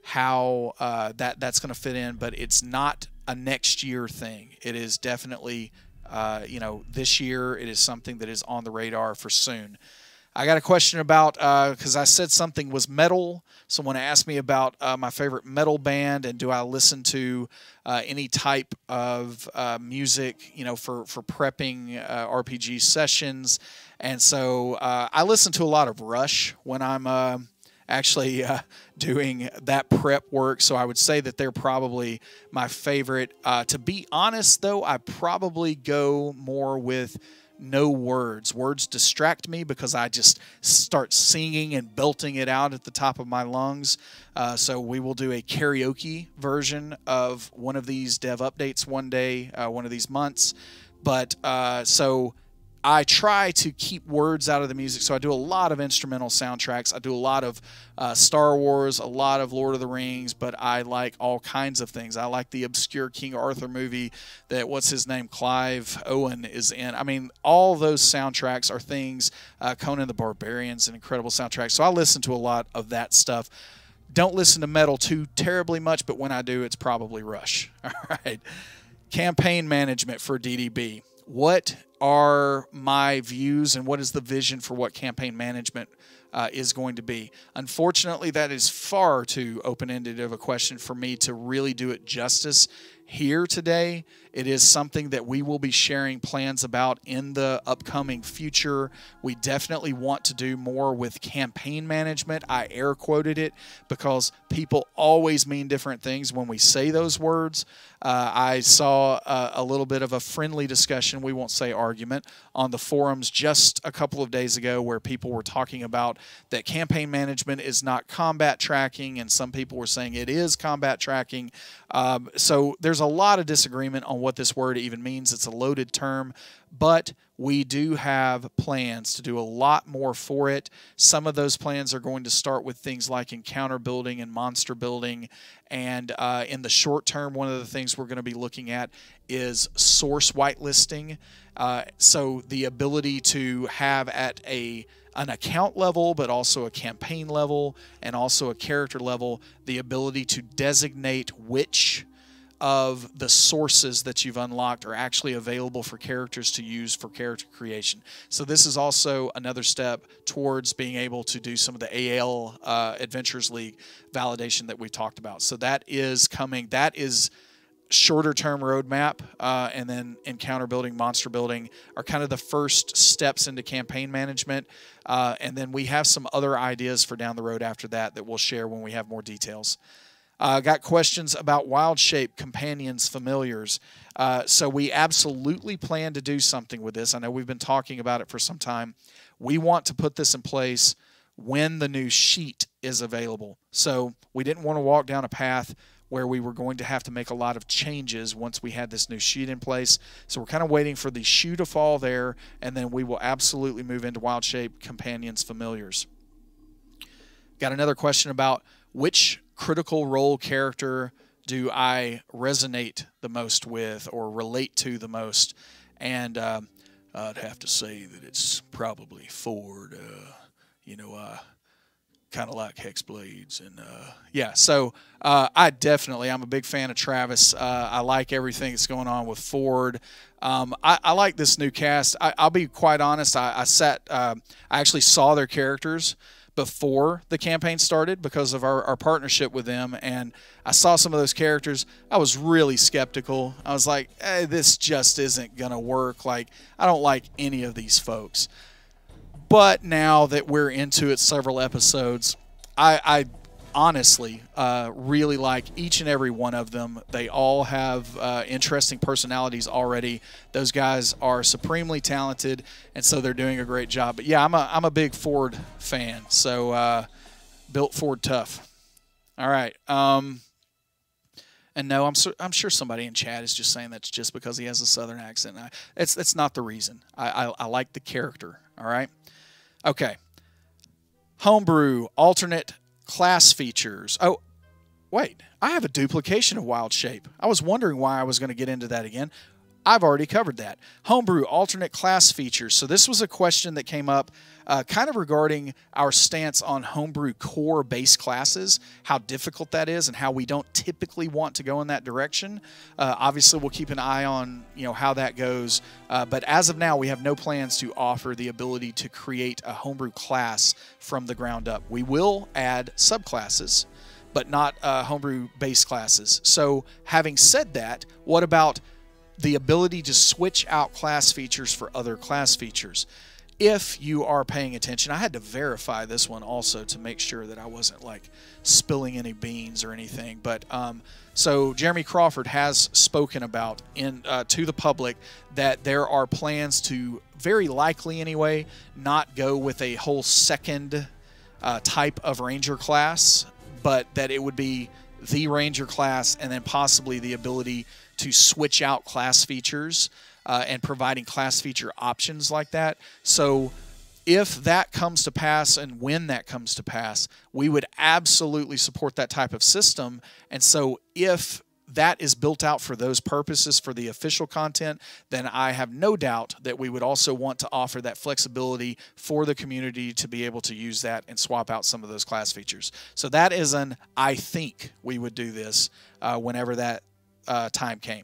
how that's going to fit in, but it's not a next year thing. It is definitely, this year. It is something that is on the radar for soon. I got a question about, because I said something was metal. Someone asked me about my favorite metal band, and do I listen to any type of music, for prepping RPG sessions. And so I listen to a lot of Rush when I'm actually doing that prep work, so I would say that they're probably my favorite. To be honest, though, I probably go more with no words. Words distract me because I just start singing and belting it out at the top of my lungs. So we will do a karaoke version of one of these dev updates one day, one of these months. But so I try to keep words out of the music, so I do a lot of instrumental soundtracks. I do a lot of Star Wars, a lot of Lord of the Rings, but I like all kinds of things. I like the obscure King Arthur movie that, what's his name, Clive Owen is in. I mean, all those soundtracks are things. Conan the Barbarian's an incredible soundtrack, so I listen to a lot of that stuff. Don't listen to metal too terribly much, but when I do, it's probably Rush. All right. Campaign management for DDB. What are my views and what is the vision for what campaign management is going to be? Unfortunately, that is far too open-ended of a question for me to really do it justice here today. It is something that we will be sharing plans about in the upcoming future. We definitely want to do more with campaign management. I air quoted it because people always mean different things when we say those words. I saw a little bit of a friendly discussion, we won't say argument, on the forums just a couple of days ago where people were talking about that campaign management is not combat tracking, and some people were saying it is combat tracking. So there's a lot of disagreement on what this word even means. It's a loaded term, but we do have plans to do a lot more for it. Some of those plans are going to start with things like encounter building and monster building. And in the short term, one of the things we're going to be looking at is source whitelisting. So the ability to have at an account level, but also a campaign level and also a character level, the ability to designate which of the sources that you've unlocked are actually available for characters to use for character creation. So this is also another step towards being able to do some of the AL Adventures League validation that we talked about. So that is coming. That is shorter term roadmap, and then encounter building, monster building are kind of the first steps into campaign management. And then we have some other ideas for down the road after that that we'll share when we have more details. Got questions about wild shape, companions, familiars. So we absolutely plan to do something with this. I know we've been talking about it for some time. We want to put this in place when the new sheet is available. So we didn't want to walk down a path where we were going to have to make a lot of changes once we had this new sheet in place. So we're kind of waiting for the shoe to fall there, and then we will absolutely move into wild shape, companions, familiars. Got another question about which critical role character do I resonate the most with or relate to the most? And I'd have to say that it's probably Ford. Kind of like hex blades, and yeah, so I'm a big fan of Travis. I like everything that's going on with Ford. I like this new cast. I'll be quite honest, I actually saw their characters before the campaign started because of our partnership with them, and I saw some of those characters. I was really skeptical. I was like, hey, this just isn't gonna work. Like, I don't like any of these folks. But now that we're into it several episodes, I honestly really like each and every one of them. They all have interesting personalities already. Those guys are supremely talented, and so they're doing a great job. But yeah, I'm a big Ford fan, so built Ford tough. All right. And no, I'm sure somebody in chat is just saying that's just because he has a Southern accent. It's not the reason. I like the character. All right. Okay. Homebrew, alternate class features. Oh, wait. I have a duplication of wild shape. I was wondering why I was going to get into that again. I've already covered that. Homebrew, alternate class features. So this was a question that came up kind of regarding our stance on homebrew core base classes, how difficult that is, and how we don't typically want to go in that direction. Obviously, we'll keep an eye on how that goes. But as of now, we have no plans to offer the ability to create a homebrew class from the ground up. We will add subclasses, but not homebrew base classes. So having said that, what about the ability to switch out class features for other class features? If you are paying attention, I had to verify this one also to make sure that I wasn't like spilling any beans or anything. But so Jeremy Crawford has spoken about to the public that there are plans to, very likely anyway, not go with a whole second type of Ranger class, but that it would be the Ranger class and then possibly the ability to switch out class features and providing class feature options like that. So if that comes to pass and when that comes to pass, we would absolutely support that type of system. And so if that is built out for those purposes for the official content, then I have no doubt that we would also want to offer that flexibility for the community to be able to use that and swap out some of those class features. So that is I think we would do this whenever that time came.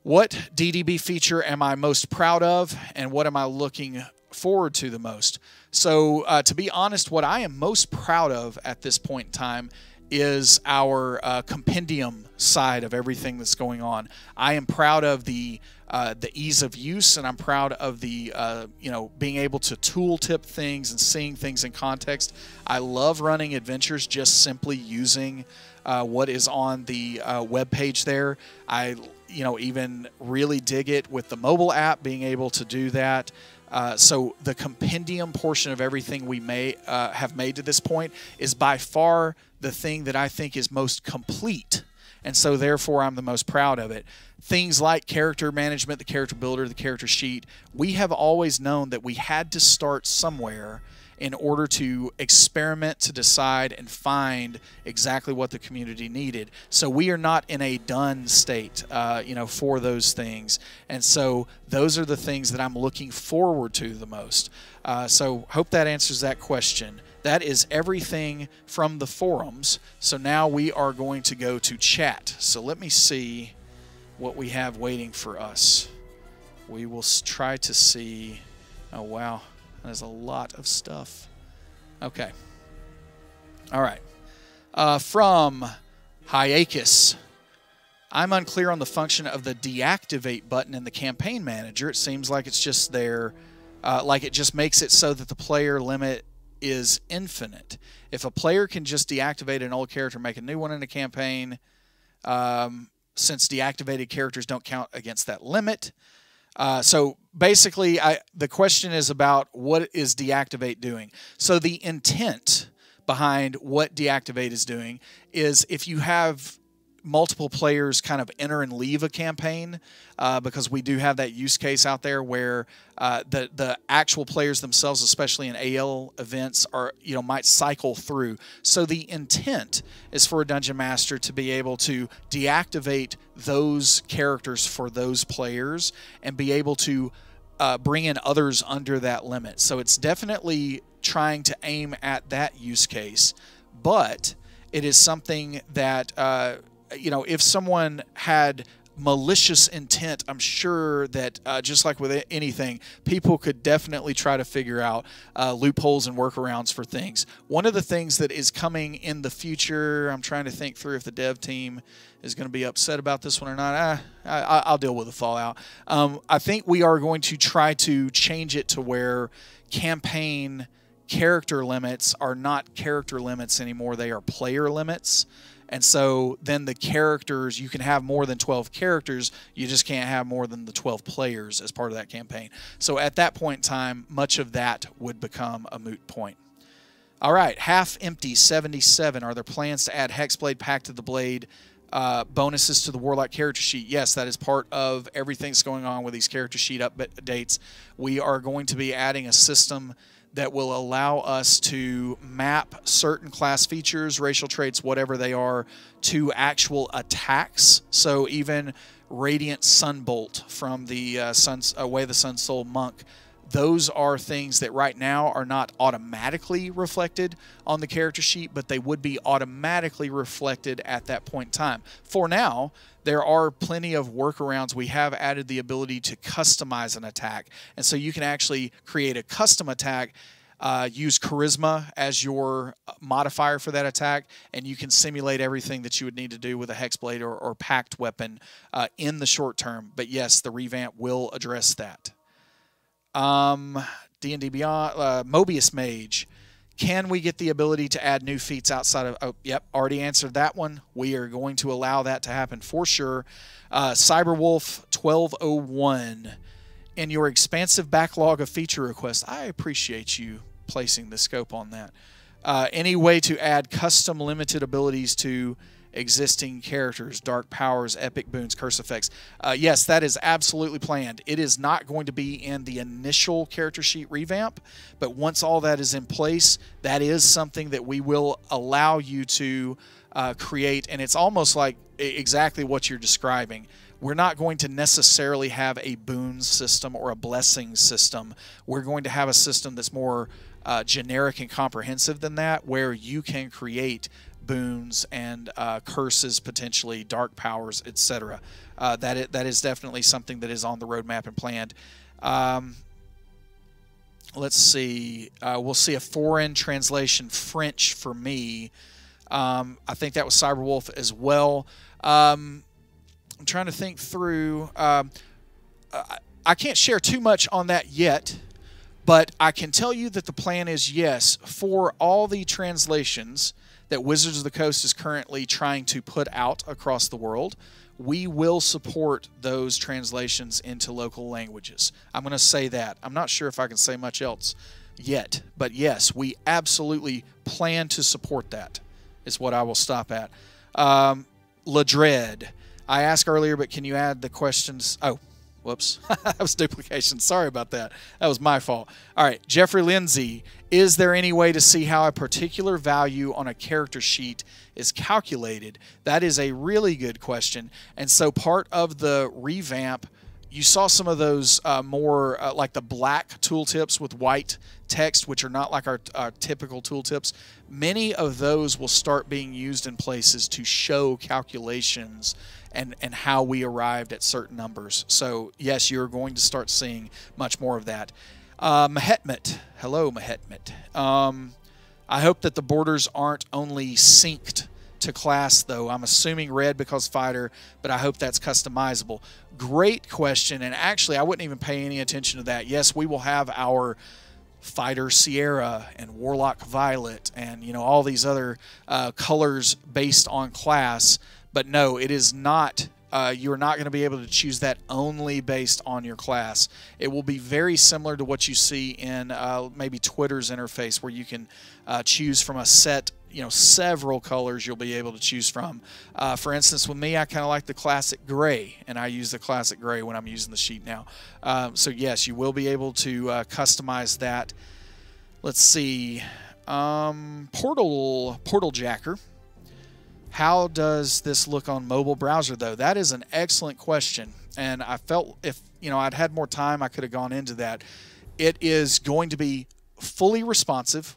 What DDB feature am I most proud of, and what am I looking forward to the most? So to be honest, what I am most proud of at this point in time is our compendium side of everything that's going on. I am proud of the ease of use, and I'm proud of the being able to tooltip things and seeing things in context. I love running adventures just simply using what is on the web page there. I even really dig it with the mobile app being able to do that. So the compendium portion of everything we may have made to this point is by far the thing that I think is most complete, and so therefore I'm the most proud of it. Things like character management, the character builder, the character sheet, we have always known that we had to start somewhere in order to experiment, to decide, and find exactly what the community needed. So we are not in a done state, for those things. And so those are the things that I'm looking forward to the most. So hope that answers that question. that is everything from the forums. So now we are going to go to chat. So let me see what we have waiting for us. We will try to see. Oh, wow. There's a lot of stuff. Okay. All right. From Hiakus. I'm unclear on the function of the deactivate button in the campaign manager. It seems like it's just there, like it just makes it so that the player limit is infinite. If a player can just deactivate an old character, make a new one in a campaign, since deactivated characters don't count against that limit. So basically, the question is about what is deactivate doing. So the intent behind what deactivate is doing is if you have multiple players kind of enter and leave a campaign, because we do have that use case out there where the actual players themselves, especially in AL events, are might cycle through. So the intent is for a dungeon master to be able to deactivate those characters for those players and be able to bring in others under that limit. So it's definitely trying to aim at that use case, but it is something that if someone had malicious intent, I'm sure that just like with anything, people could definitely try to figure out loopholes and workarounds for things. One of the things that is coming in the future, I'm trying to think through if the dev team is going to be upset about this one or not. I'll deal with the fallout. I think we are going to try to change it to where campaign character limits are not character limits anymore. They are player limits. And so then the characters, you can have more than 12 characters, you just can't have more than the 12 players as part of that campaign. So at that point in time, much of that would become a moot point. All right, Half Empty 77. Are there plans to add Hexblade, Pact of the Blade bonuses to the Warlock character sheet? Yes, that is part of everything that's going on with these character sheet updates. We are going to be adding a system that will allow us to map certain class features, racial traits, whatever they are, to actual attacks. So even Radiant Sunbolt from the Way the Sun Soul Monk, those are things that right now are not automatically reflected on the character sheet, but they would be automatically reflected at that point in time. For now, there are plenty of workarounds. We have added the ability to customize an attack. And so you can actually create a custom attack, use Charisma as your modifier for that attack, and you can simulate everything that you would need to do with a Hexblade or Pact weapon in the short term. But yes, the revamp will address that. D&D Beyond, Mobius Mage. Can we get the ability to add new feats outside of... Oh, yep, already answered that one. We are going to allow that to happen for sure. Cyberwolf 1201. In your expansive backlog of feature requests, I appreciate you placing the scope on that. Any way to add custom limited abilities to existing characters, dark powers, epic boons, curse effects? Yes, that is absolutely planned. It is not going to be in the initial character sheet revamp, but once all that is in place, that is something that we will allow you to create, and it's almost like exactly what you're describing. We're not going to necessarily have a boon system or a blessing system. We're going to have a system that's more generic and comprehensive than that, where you can create boons and curses, potentially dark powers, etc. That is definitely something that is on the roadmap and planned. Let's see. We'll see a foreign translation, French for me. I think that was Cyberwolf as well. I'm trying to think through. I can't share too much on that yet, but I can tell you that the plan is, yes, for all the translations that Wizards of the Coast is currently trying to put out across the world, we will support those translations into local languages. I'm going to say that. I'm not sure if I can say much else yet, but yes, we absolutely plan to support that, is what I will stop at. Ladred. I asked earlier, but can you add the questions? Oh, whoops. That was duplication. Sorry about that. That was my fault. All right. Jeffrey Lindsay. Is there any way to see how a particular value on a character sheet is calculated? That is a really good question. And so part of the revamp you saw some of those more like the black tooltips with white text, which are not like our typical tooltips. Many of those will start being used in places to show calculations and how we arrived at certain numbers. So yes, you're going to start seeing much more of that. Mahetmet, hello Mahetmet. I hope that the borders aren't only synced to class, though. I'm assuming red because fighter, but I hope that's customizable. Great question, and actually I wouldn't even pay any attention to that. Yes, we will have our fighter Sierra and Warlock Violet and, you know, all these other colors based on class, but no, it is not. You're not going to be able to choose that only based on your class. It will be very similar to what you see in maybe Twitter's interface, where you can choose from a set, you know, several colors you'll be able to choose from. For instance, with me, I kind of like the classic gray, and I use the classic gray when I'm using the sheet now. So yes, you will be able to customize that. Let's see. Portal Jacker. How does this look on mobile browser, though? That is an excellent question, and I felt if, you know, I'd had more time, I could have gone into that. It is going to be fully responsive.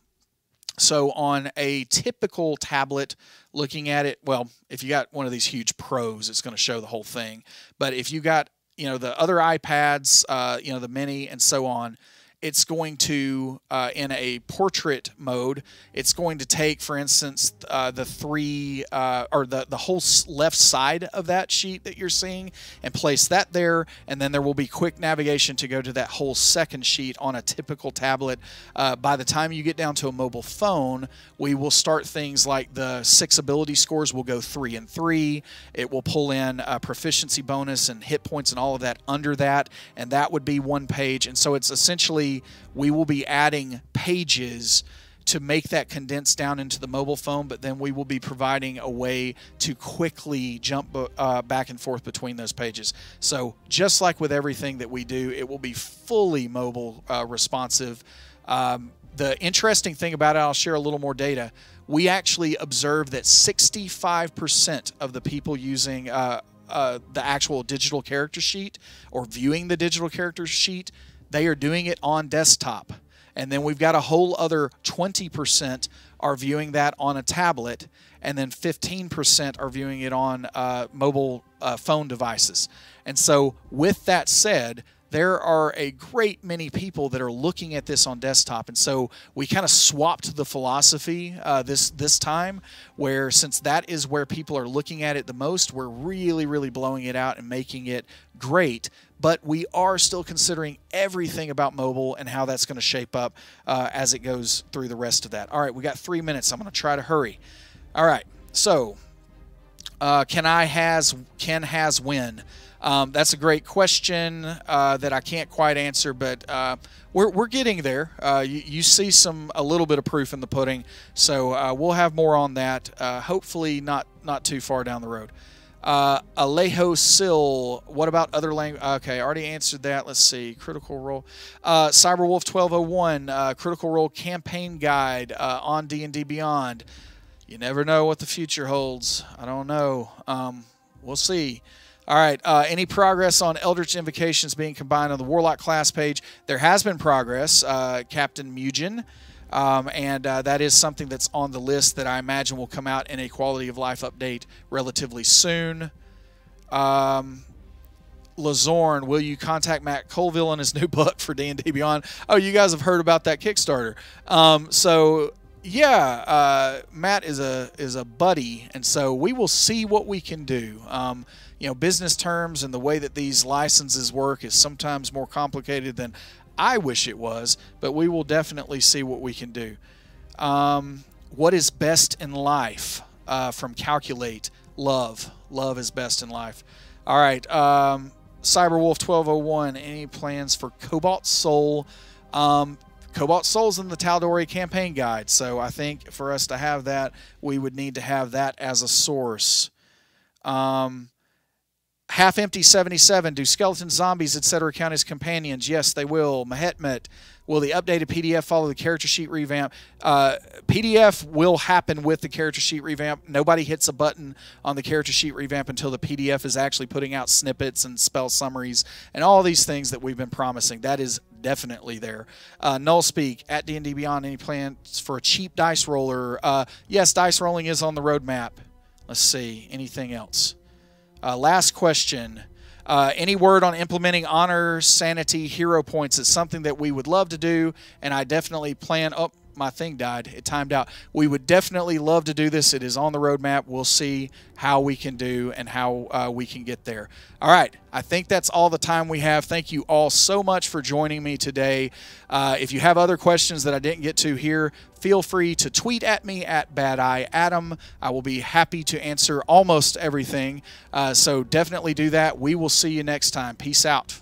So on a typical tablet, looking at it, well, if you got one of these huge Pros, it's going to show the whole thing. But if you got, you know, the other iPads, you know, the Mini and so on, it's going to, in a portrait mode, it's going to take, for instance, the three, or the whole left side of that sheet that you're seeing and place that there, and then there will be quick navigation to go to that whole second sheet on a typical tablet. By the time you get down to a mobile phone, we will start things like the 6 ability scores will go 3 and 3. It will pull in a proficiency bonus and hit points and all of that under that, and that would be one page. And so it's essentially, we will be adding pages to make that condense down into the mobile phone, but then we will be providing a way to quickly jump back and forth between those pages. So just like with everything that we do, it will be fully mobile responsive. The interesting thing about it, I'll share a little more data. We actually observed that 65% of the people using the actual digital character sheet or viewing the digital character sheet, they are doing it on desktop. And then we've got a whole other 20% are viewing that on a tablet, and then 15% are viewing it on mobile phone devices. And so with that said, there are a great many people that are looking at this on desktop. And so we kind of swapped the philosophy this time, where since that is where people are looking at it the most, we're really blowing it out and making it great. But we are still considering everything about mobile and how that's going to shape up as it goes through the rest of that. All right, we got 3 minutes. I'm going to try to hurry. All right, so can has win? That's a great question that I can't quite answer, but we're getting there. You see a little bit of proof in the pudding, so we'll have more on that. Hopefully not too far down the road. Alejo Sil, what about other language? Okay, I already answered that. Let's see. Critical Role. Cyberwolf 1201, Critical Role Campaign Guide on D&D Beyond. You never know what the future holds. I don't know. We'll see. All right, any progress on Eldritch Invocations being combined on the Warlock class page? There has been progress, Captain Mugen. And that is something that's on the list that I imagine will come out in a quality of life update relatively soon. Lazorn, will you contact Matt Colville in his new book for D&D Beyond? Oh, you guys have heard about that Kickstarter. So yeah, Matt is a buddy, and so we will see what we can do. You know, business terms and the way that these licenses work is sometimes more complicated than I wish it was, but we will definitely see what we can do. What is best in life? From Calculate. Love. Love is best in life. All right. Cyberwolf 1201. Any plans for Cobalt Soul? Cobalt Soul's in the Tal'Dorei campaign guide, so I think for us to have that, we would need to have that as a source. Half Empty 77, do skeletons, zombies, etc. count as companions? Yes, they will. Mahetmet, will the updated PDF follow the character sheet revamp? PDF will happen with the character sheet revamp. Nobody hits a button on the character sheet revamp until the PDF is actually putting out snippets and spell summaries and all these things that we've been promising. That is definitely there. Null Speak, at D&D Beyond, any plans for a cheap dice roller? Yes, dice rolling is on the roadmap. Let's see, anything else? Last question. Any word on implementing honor, sanity, hero points? It's something that we would love to do, and I definitely plan... Oh, my thing died. It timed out. We would definitely love to do this. It is on the roadmap. We'll see how we can do and how we can get there. All right. I think that's all the time we have. Thank you all so much for joining me today. If you have other questions that I didn't get to here, feel free to tweet at me at BadEyeAdam. I will be happy to answer almost everything. So definitely do that. We will see you next time. Peace out.